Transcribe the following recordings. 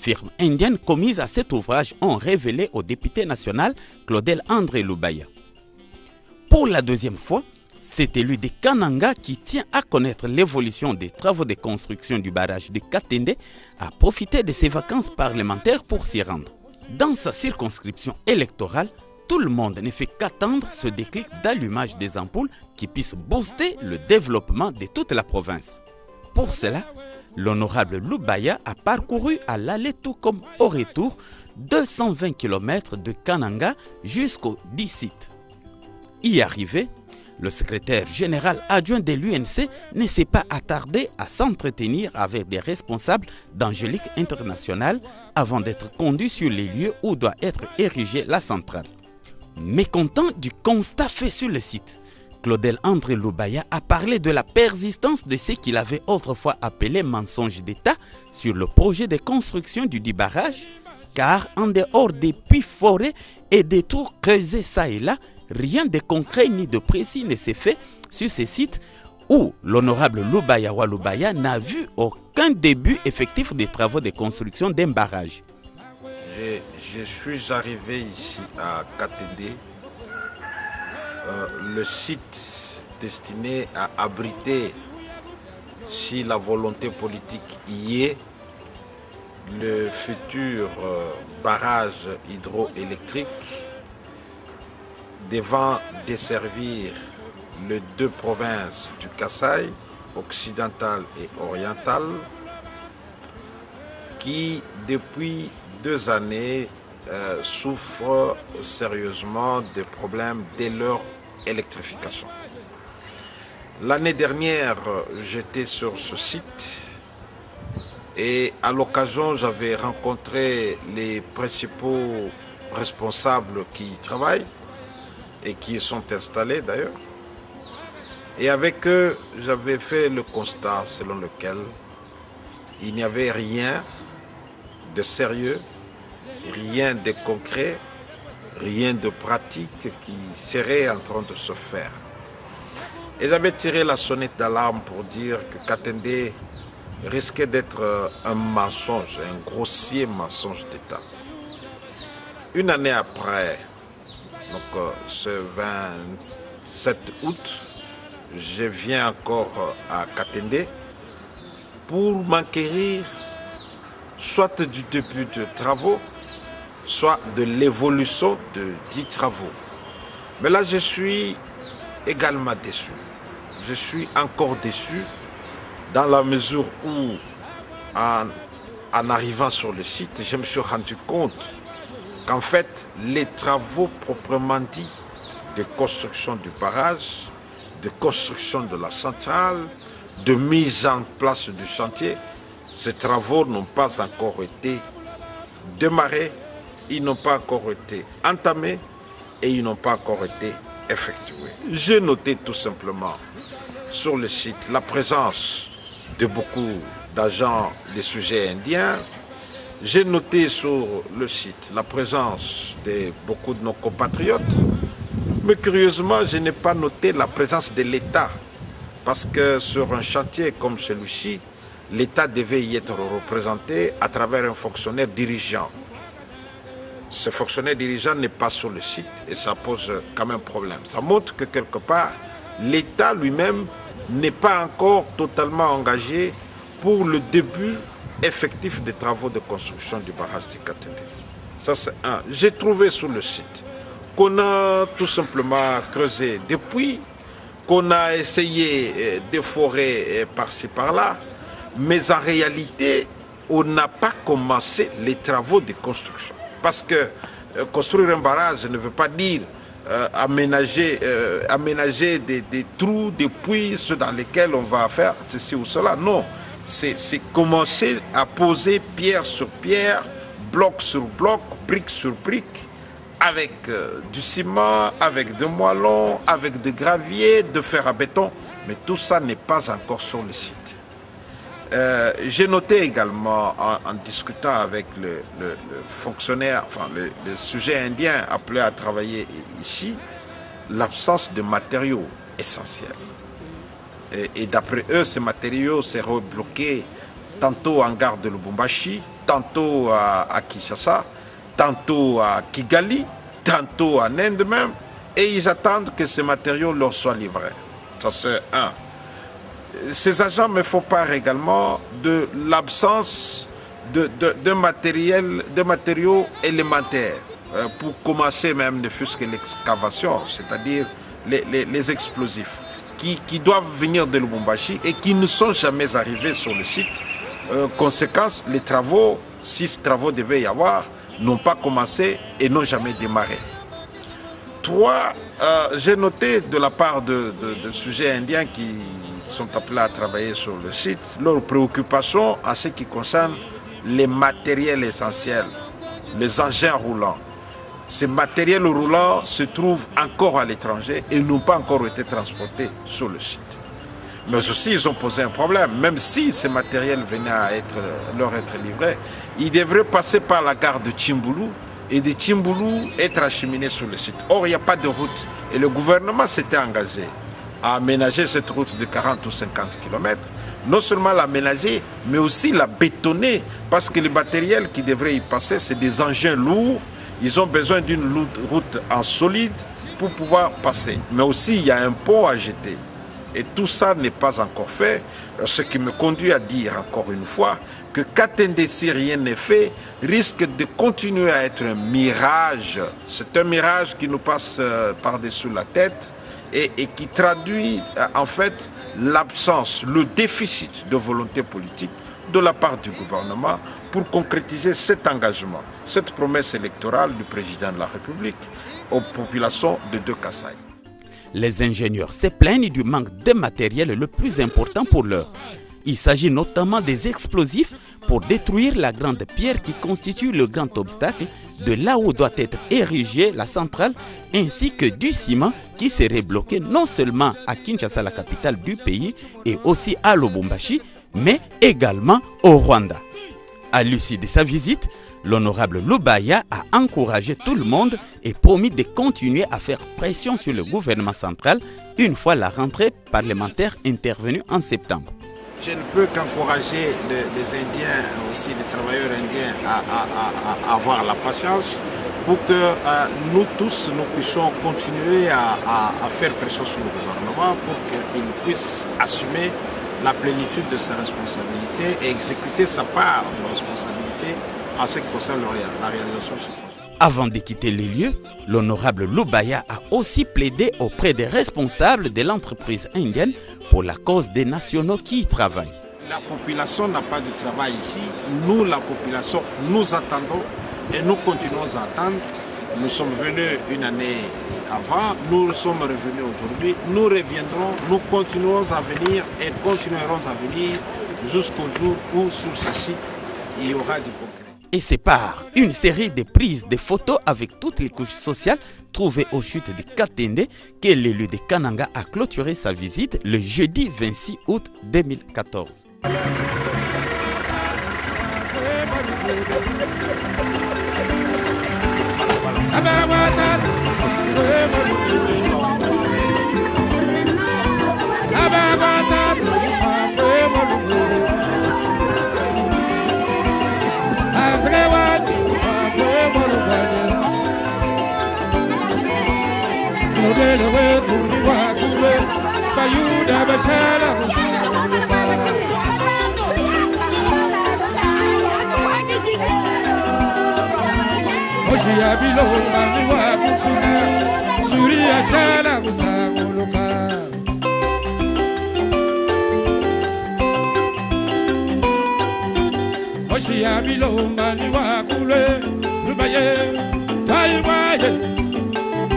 firme indienne commise à cet ouvrage, ont révélé au député national Claudel André Lubaya. Pour la deuxième fois, c'est élu de Kananga qui tient à connaître l'évolution des travaux de construction du barrage de Katende a profité de ses vacances parlementaires pour s'y rendre. Dans sa circonscription électorale, tout le monde ne fait qu'attendre ce déclic d'allumage des ampoules qui puisse booster le développement de toute la province. Pour cela, l'honorable Lubaya a parcouru à l'aller tout comme au retour 220 km de Kananga jusqu'aux 10 sites. Y arrivé, le secrétaire général adjoint de l'UNC ne s'est pas attardé à s'entretenir avec des responsables d'Angélique International avant d'être conduit sur les lieux où doit être érigée la centrale. Mécontent du constat fait sur le site, Claudel André Lubaya a parlé de la persistance de ce qu'il avait autrefois appelé mensonge d'État sur le projet de construction du dit barrage, car en dehors des puits forêts et des trous creusés ça et là, rien de concret ni de précis ne s'est fait sur ces sites où l'honorable Lubaya Walubaya n'a vu aucun début effectif des travaux de construction d'un barrage. Je suis arrivé ici à Katende, le site destiné à abriter, si la volonté politique y est, le futur barrage hydroélectrique devant desservir les deux provinces du Kasaï, occidentale et orientale, qui depuis 2 années souffrent sérieusement des problèmes de leur électrification. L'année dernière, j'étais sur ce site et à l'occasion, j'avais rencontré les principaux responsables qui y travaillent et qui y sont installés d'ailleurs. Et avec eux, j'avais fait le constat selon lequel il n'y avait rien de sérieux, rien de concret, rien de pratique qui serait en train de se faire. Et j'avais tiré la sonnette d'alarme pour dire que Katende risquait d'être un mensonge, un grossier mensonge d'État. Une année après, donc ce 27 août, je viens encore à Katende pour m'enquérir soit du début de travaux, soit de l'évolution de 10 travaux. Mais là, je suis également déçu. Je suis encore déçu dans la mesure où, en arrivant sur le site, je me suis rendu compte qu'en fait, les travaux proprement dits de construction du barrage, de construction de la centrale, de mise en place du chantier, ces travaux n'ont pas encore été démarrés, ils n'ont pas encore été entamés et ils n'ont pas encore été effectués. J'ai noté tout simplement sur le site la présence de beaucoup d'agents des sujets indiens. J'ai noté sur le site la présence de beaucoup de nos compatriotes. Mais curieusement, je n'ai pas noté la présence de l'État. Parce que sur un chantier comme celui-ci, l'État devait y être représenté à travers un fonctionnaire dirigeant. Ce fonctionnaire dirigeant n'est pas sur le site et ça pose quand même problème. Ça montre que quelque part, l'État lui-même n'est pas encore totalement engagé pour le début effectif des travaux de construction du barrage de Katende. Ça c'est un. J'ai trouvé sur le site qu'on a tout simplement creusé des puits, qu'on a essayé de forer par-ci par-là, mais en réalité, on n'a pas commencé les travaux de construction. Parce que construire un barrage ne veut pas dire aménager des trous, des puits, ceux dans lesquels on va faire ceci ou cela. Non, c'est commencer à poser pierre sur pierre, bloc sur bloc, brique sur brique, avec du ciment, avec de moellons, avec de gravier, de fer à béton. Mais tout ça n'est pas encore sur le site. J'ai noté également, en discutant avec le fonctionnaire, enfin le sujet indien appelé à travailler ici, l'absence de matériaux essentiels. Et d'après eux, ces matériaux seraient bloqués tantôt en gare de Lubumbashi, tantôt à Kinshasa, tantôt à Kigali, tantôt en Inde même, et ils attendent que ces matériaux leur soient livrés. Ça c'est un. Ces agents me font part également de l'absence de matériaux élémentaires, pour commencer même ne fût-ce que l'excavation, c'est-à-dire les explosifs, qui doivent venir de Lubumbashi et qui ne sont jamais arrivés sur le site. Conséquence, les travaux, 6 travaux devaient y avoir, n'ont pas commencé et n'ont jamais démarré. 3, j'ai noté de la part de sujets indiens qui sont appelés à travailler sur le site, leurs préoccupations en ce qui concerne les matériels essentiels, les engins roulants. Ces matériels roulants se trouvent encore à l'étranger et n'ont pas encore été transportés sur le site. Mais aussi, ils ont posé un problème. Même si ces matériels venaient à leur être livrés, ils devraient passer par la gare de Tchimboulou et de Tchimboulou être acheminés sur le site. Or, il n'y a pas de route. Et le gouvernement s'était engagé à aménager cette route de 40 ou 50 km. Non seulement l'aménager, mais aussi la bétonner. Parce que les matériels qui devraient y passer, c'est des engins lourds. Ils ont besoin d'une route en solide pour pouvoir passer. Mais aussi, il y a un pont à jeter. Et tout ça n'est pas encore fait, ce qui me conduit à dire encore une fois que si rien n'est fait, risque de continuer à être un mirage. C'est un mirage qui nous passe par-dessus la tête et qui traduit en fait l'absence, le déficit de volonté politique de la part du gouvernement pour concrétiser cet engagement, cette promesse électorale du président de la République aux populations de Deux-Kasaï. Les ingénieurs se plaignent du manque de matériel le plus important pour l'heure. Il s'agit notamment des explosifs pour détruire la grande pierre qui constitue le grand obstacle de là où doit être érigée la centrale, ainsi que du ciment qui serait bloqué non seulement à Kinshasa, la capitale du pays, et aussi à Lubumbashi, mais également au Rwanda. À l'issue de sa visite, l'honorable Lubaya a encouragé tout le monde et promis de continuer à faire pression sur le gouvernement central une fois la rentrée parlementaire intervenue en septembre. Je ne peux qu'encourager les Indiens, aussi les travailleurs indiens, à avoir la patience pour que nous tous, nous puissions continuer à faire pression sur le gouvernement pour qu'il puisse assumer la plénitude de ses responsabilités et exécuter sa part de responsabilité en ce qui concerne la réalisation de ce projet. Avant de quitter les lieux, l'honorable Lubaya a aussi plaidé auprès des responsables de l'entreprise indienne pour la cause des nationaux qui y travaillent. La population n'a pas de travail ici. Nous, la population, nous attendons et nous continuons à attendre. Nous sommes venus une année avant, nous sommes revenus aujourd'hui, nous reviendrons, nous continuons à venir et continuerons à venir jusqu'au jour où sur ce site il y aura du concret. Et c'est par une série de prises de photos avec toutes les couches sociales trouvées aux chutes de Katende que l'élu de Kananga a clôturé sa visite le jeudi 26 août 2014. Bilomba ni wakule, rubaye, taiwaye,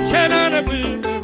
shena na bimbe.